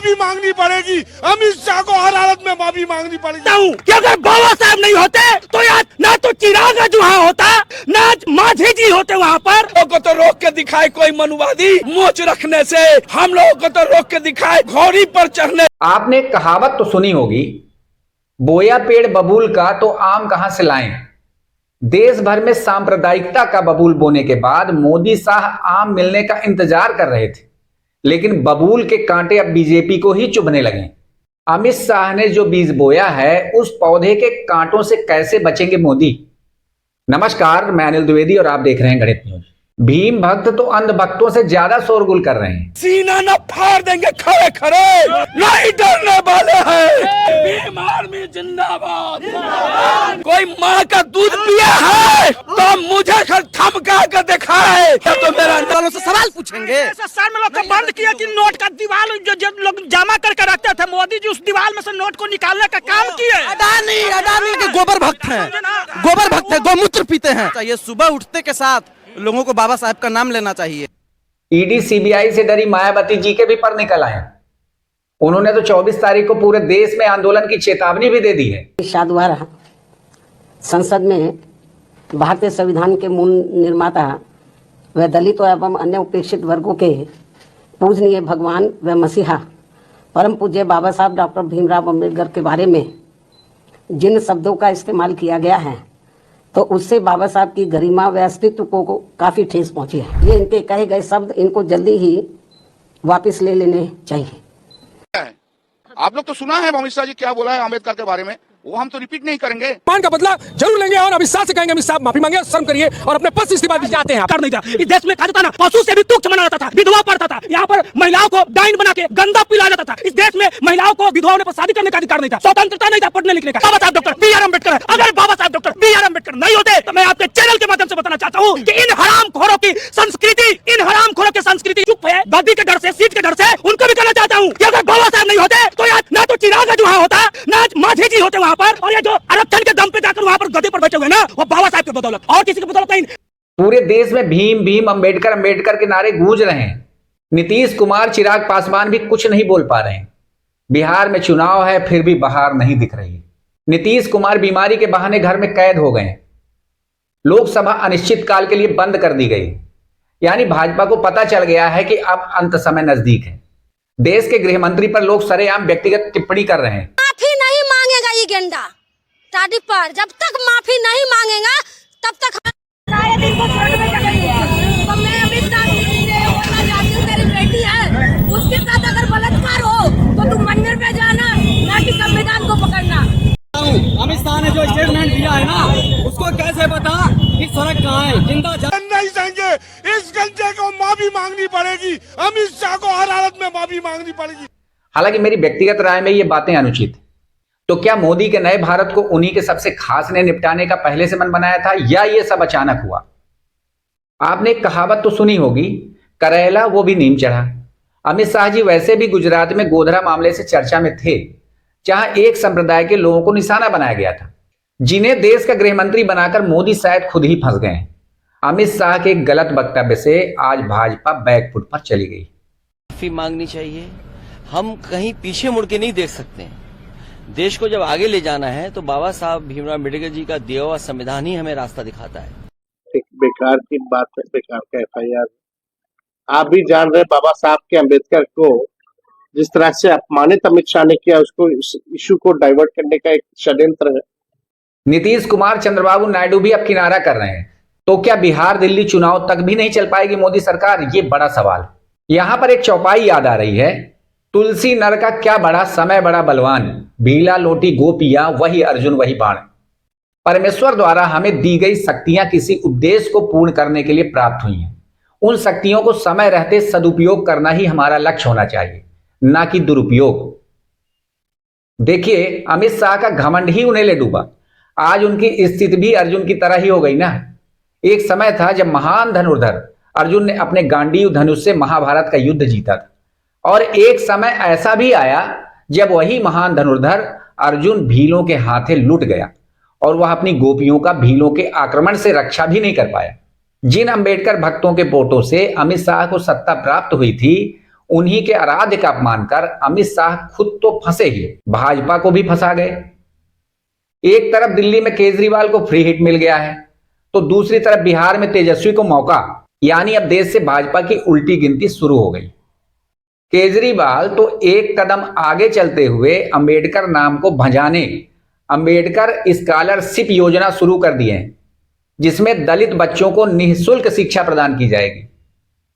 माफी मांगनी पड़ेगी। अमित शाह को हर हालत में माफी मांगनी पड़ेगी। कि अगर बाबा साहब नहीं होते तो यार ना तो चिराग जुहा होता, ना माझी जी होते वहाँ पर। लोगों को तो रोक के दिखाए कोई मनुवादी मोच रखने से, हम लोगों को तो रोक के दिखाए घोड़ी पर चढ़ने। आपने कहावत तो सुनी होगी, बोया पेड़ बबूल का तो आम कहां से लाएं। देश भर में सांप्रदायिकता का बबूल बोने के बाद मोदी शाह आम मिलने का इंतजार कर रहे थे, लेकिन बबूल के कांटे अब बीजेपी को ही चुभने लगे। अमित शाह ने जो बीज बोया है, उस पौधे के कांटों से कैसे बचेंगे मोदी। नमस्कार, मैं अनिल द्विवेदी और आप देख रहे हैं गणित न्यूज। भीम भक्त तो अंध भक्तों से ज्यादा शोरगुल कर रहे हैं। सीना न फाड़ देंगे खड़े खड़े, नहीं डरने वाले हैं। भीम आर्मी जिंदाबाद। कोई माँ का दूध पिया है तो मुझे धमका कर दिखाए, तो मेरा वालों से सवाल पूछेंगे। सर में लोग बंद किया कि नोट का दीवार जो लोग जमा करके रखते थे, मोदी जी उस दीवार में से नोट को निकालने का काम किए। अडानी के गोबर भक्त हैं, गोबर भक्त है, गौमूत्र पीते हैं। ये सुबह उठते के साथ लोगों को बाबा साहब का नाम लेना चाहिए। ईडी सीबीआई से डरी मायावती जी के भी पर निकल आए। उन्होंने तो 24 तारीख को पूरे देश में आंदोलन की चेतावनी भी दे दी है। शाह द्वारा संसद में भारतीय संविधान के मूल निर्माता व दलितों एवं अन्य उपेक्षित वर्गों के पूजनीय भगवान व मसीहा परम पूज्य बाबा साहब डॉक्टर भीमराव अम्बेडकर के बारे में जिन शब्दों का इस्तेमाल किया गया है, तो उससे बाबा साहब की गरिमा व अस्तित्व को काफी ठेस पहुंची है। ये इनके कहे गए शब्द इनको जल्दी ही वापस ले लेने चाहिए। आप लोग तो सुना है अमित शाह जी क्या बोला है अम्बेडकर के बारे में, वो हम तो रिपीट नहीं करेंगे। मान का बदला जरूर लेंगे और अमित शाह से कहेंगे अमित शाह माफी मांगे, शर्म करिए और अपने पद से इस्तीफा दीजिए। जाते हैं कर नहीं था। इस देश में कहा जाता ना, पशु से भी तुच्छ माना जाता था, विधवा पड़ता था। यहाँ पर महिलाओं को डाइन बना के गंदा पिलाया जाता था। इस देश में महिलाओं को विधवाओं पर शादी करने का अधिकार नहीं था, स्वतंत्रता नहीं था पढ़ने लिखने का। बाबा साहब डॉक्टर बी आर अम्बेडकर है। अगर बाबा साहब डॉक्टर बी आर अम्बेडकर नहीं होते तो मैं आपके चैनल के माध्यम से बताना चाहता हूँ कि इन हरामखोरों की संस्कृति, इन हरामखोरों की संस्कृति चुप है, गद्दी के डर से, सीट के डर से। उनको भी कहना चाहता हूँ कि अगर बाबा साहब नहीं होते तो यार ना तो चिराग जुहा होता, ना माझी जी होते वहाँ पर, और ये जो आरक्षण के दम पे जाकर वहाँ पर गद्दी पर बैठे हुए ना, वो बाबा साहब की बदौलत, और किसी की बदौलत नहीं। पूरे देश में भीम भीम अम्बेडकर अम्बेडकर के नारे गूंज रहे हैं। नीतीश कुमार, चिराग पासवान भी कुछ नहीं बोल पा रहे हैं। बिहार में चुनाव है, फिर भी बहार नहीं दिख रही। नीतीश कुमार बीमारी के बहाने घर में कैद हो गए। लोकसभा अनिश्चित काल के लिए बंद कर दी गई। यानी भाजपा को पता चल गया है कि अब अंत समय नजदीक है। देश के गृह मंत्री पर लोग सरेआम व्यक्तिगत टिप्पणी कर रहे हैं। माफी नहीं मांगेगा ये गेंडा टाटी पर, जब तक माफी नहीं मांगेगा तब तक शायद इनको छोड़ में जाएंगे। तो मैं अभी बोलना चाहती हूँ, तेरी बेटी है, उसके साथ अगर बलात्कार हो तो तुम मंदिर पे जाना, ना कि संविधान को पकड़ना। अमित शाह ने जो स्टेटमेंट दिया है ना, उसको कैसे पता कि सड़क कहाँ है, जिंदा नहीं सहेंगे। इस गंजे को माफी मांगनी पड़ेगी। अमित शाह को हर हालत में माफी मांगनी पड़ेगी। हालांकि मेरी व्यक्तिगत राय में ये बातें अनुचित है। तो क्या मोदी के नए भारत को उन्हीं के सबसे खास ने निपटाने का पहले से मन बनाया था, या ये सब अचानक हुआ। आपने एक कहावत तो सुनी होगी, करेला वो भी नीम चढ़ा। अमित शाह जी वैसे भी गुजरात में गोधरा मामले से चर्चा में थे, जहां एक संप्रदाय के लोगों को निशाना बनाया गया था, जिन्हें देश का गृह मंत्री बनाकर मोदी शायद खुद ही फंस गए। अमित शाह के गलत वक्तव्य से आज भाजपा बैकफुट पर चली गई। माफी मांगनी चाहिए। हम कहीं पीछे मुड़ के नहीं देख सकते। देश को जब आगे ले जाना है तो बाबा साहब भीमराव अम्बेडकर जी का दिया हुआ संविधान ही हमें रास्ता दिखाता है। एक बेकार की बात है, बेकार का FIR। आप भी जान रहे बाबा साहब के अम्बेडकर को जिस तरह से अपमानित अमित शाह ने किया, उसको इस इशू को डाइवर्ट करने का एक षड्यंत्र है। नीतीश कुमार, चंद्रबाबू नायडू भी अब किनारा कर रहे हैं। तो क्या बिहार दिल्ली चुनाव तक भी नहीं चल पाएगी मोदी सरकार, ये बड़ा सवाल। यहां पर एक चौपाई याद आ रही है, तुलसी नर का क्या बड़ा समय बड़ा बलवान, भीला लोटी गोपियां वही अर्जुन वही बाण। परमेश्वर द्वारा हमें दी गई शक्तियां किसी उद्देश्य को पूर्ण करने के लिए प्राप्त हुई हैं। उन शक्तियों को समय रहते सदुपयोग करना ही हमारा लक्ष्य होना चाहिए, ना कि दुरुपयोग। देखिए, अमित शाह का घमंड ही उन्हें ले डूबा। आज उनकी स्थिति भी अर्जुन की तरह ही हो गई ना। एक समय था जब महान धनुर्धर अर्जुन ने अपने गांडीव धनुष से महाभारत का युद्ध जीता था, और एक समय ऐसा भी आया जब वही महान धनुर्धर अर्जुन भीलों के हाथे लुट गया और वह अपनी गोपियों का भीलों के आक्रमण से रक्षा भी नहीं कर पाया। जिन अंबेडकर भक्तों के वोटों से अमित शाह को सत्ता प्राप्त हुई थी, उन्हीं के आराध्य का अपमान कर अमित शाह खुद तो फंसे ही, भाजपा को भी फंसा गए। एक तरफ दिल्ली में केजरीवाल को फ्री हिट मिल गया है, तो दूसरी तरफ बिहार में तेजस्वी को मौका, यानी अब देश से भाजपा की उल्टी गिनती शुरू हो गई। केजरीवाल तो एक कदम आगे चलते हुए अंबेडकर नाम को भंजाने अंबेडकर स्कॉलरशिप योजना शुरू कर दिए हैं, जिसमें दलित बच्चों को निःशुल्क शिक्षा प्रदान की जाएगी।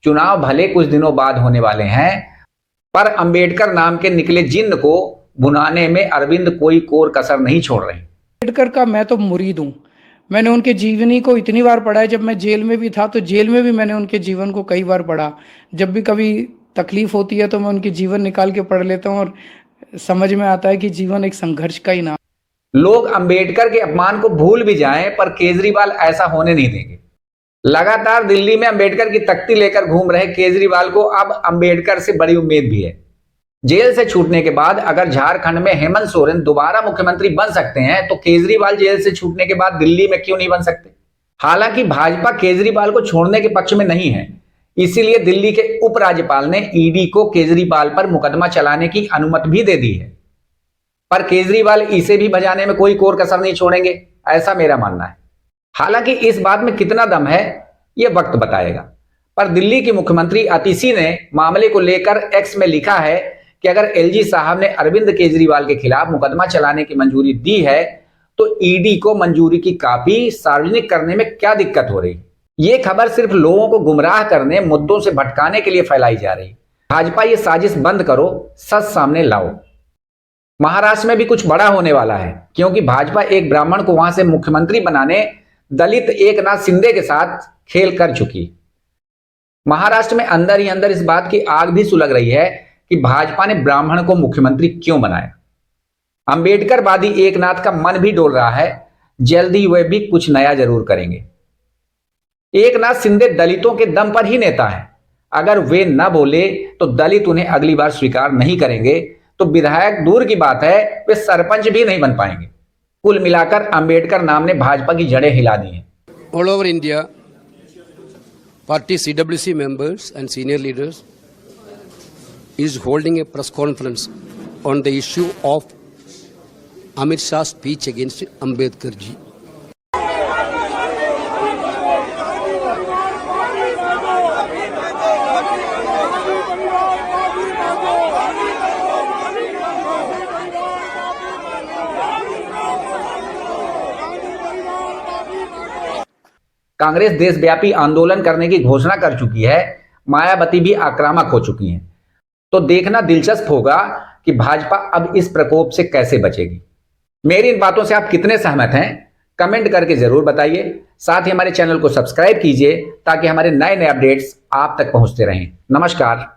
चुनाव भले कुछ दिनों बाद होने वाले हैं, पर अंबेडकर नाम के निकले जिन्न को भुनाने में अरविंद कोई कोर कसर नहीं छोड़ रहे। अंबेडकर का मैं तो मुरीद हूँ। मैंने उनके जीवनी को इतनी बार पढ़ा है, जब मैं जेल में भी था तो जेल में भी मैंने उनके जीवन को कई बार पढ़ा। जब भी कभी तकलीफ होती है तो मैं उनके जीवन निकाल के पढ़ लेता हूँ और समझ में आता है कि जीवन एक संघर्ष का ही नाम। लोग अंबेडकर के अपमान को भूल भी जाएं, पर केजरीवाल ऐसा होने नहीं देंगे। लगातार दिल्ली में अंबेडकर की तख्ती लेकर घूम रहे केजरीवाल को अब अंबेडकर से बड़ी उम्मीद भी है। जेल से छूटने के बाद अगर झारखंड में हेमंत सोरेन दोबारा मुख्यमंत्री बन सकते हैं, तो केजरीवाल जेल से छूटने के बाद दिल्ली में क्यों नहीं बन सकते। हालांकि भाजपा केजरीवाल को छोड़ने के पक्ष में नहीं है, इसीलिए दिल्ली के उपराज्यपाल ने ईडी को केजरीवाल पर मुकदमा चलाने की अनुमति भी दे दी है। पर केजरीवाल इसे भी बजाने में कोई कोर कसर नहीं छोड़ेंगे, ऐसा मेरा मानना है। हालांकि इस बात में कितना दम है यह वक्त बताएगा। पर दिल्ली की मुख्यमंत्री अतिशी ने मामले को लेकर एक्स में लिखा है कि अगर एलजी साहब ने अरविंद केजरीवाल के खिलाफ मुकदमा चलाने की मंजूरी दी है, तो ईडी को मंजूरी की कॉपी सार्वजनिक करने में क्या दिक्कत हो रही। ये खबर सिर्फ लोगों को गुमराह करने, मुद्दों से भटकाने के लिए फैलाई जा रही। भाजपा ये साजिश बंद करो, सच सामने लाओ। महाराष्ट्र में भी कुछ बड़ा होने वाला है, क्योंकि भाजपा एक ब्राह्मण को वहां से मुख्यमंत्री बनाने दलित एकनाथ शिंदे के साथ खेल कर चुकी। महाराष्ट्र में अंदर ही अंदर इस बात की आग भी सुलग रही है कि भाजपा ने ब्राह्मण को मुख्यमंत्री क्यों बनाया। अंबेडकरवादी एकनाथ का मन भी डोल रहा है, जल्दी वे भी कुछ नया जरूर करेंगे। एकनाथ शिंदे दलितों के दम पर ही नेता है। अगर वे न बोले तो दलित उन्हें अगली बार स्वीकार नहीं करेंगे, तो विधायक दूर की बात है, वे सरपंच भी नहीं बन पाएंगे। कुल मिलाकर अंबेडकर नाम ने भाजपा की जड़ें हिला दी हैं। All over India, party CWC members and senior leaders is holding a press conference on the issue of Amit Shah's speech against Ambedkar ji. Congress देशव्यापी आंदोलन करने की घोषणा कर चुकी है, मायावती भी आक्रामक हो चुकी हैं। तो देखना दिलचस्प होगा कि भाजपा अब इस प्रकोप से कैसे बचेगी। मेरी इन बातों से आप कितने सहमत हैं, कमेंट करके जरूर बताइए। साथ ही हमारे चैनल को सब्सक्राइब कीजिए ताकि हमारे नए नए अपडेट्स आप तक पहुंचते रहें। नमस्कार।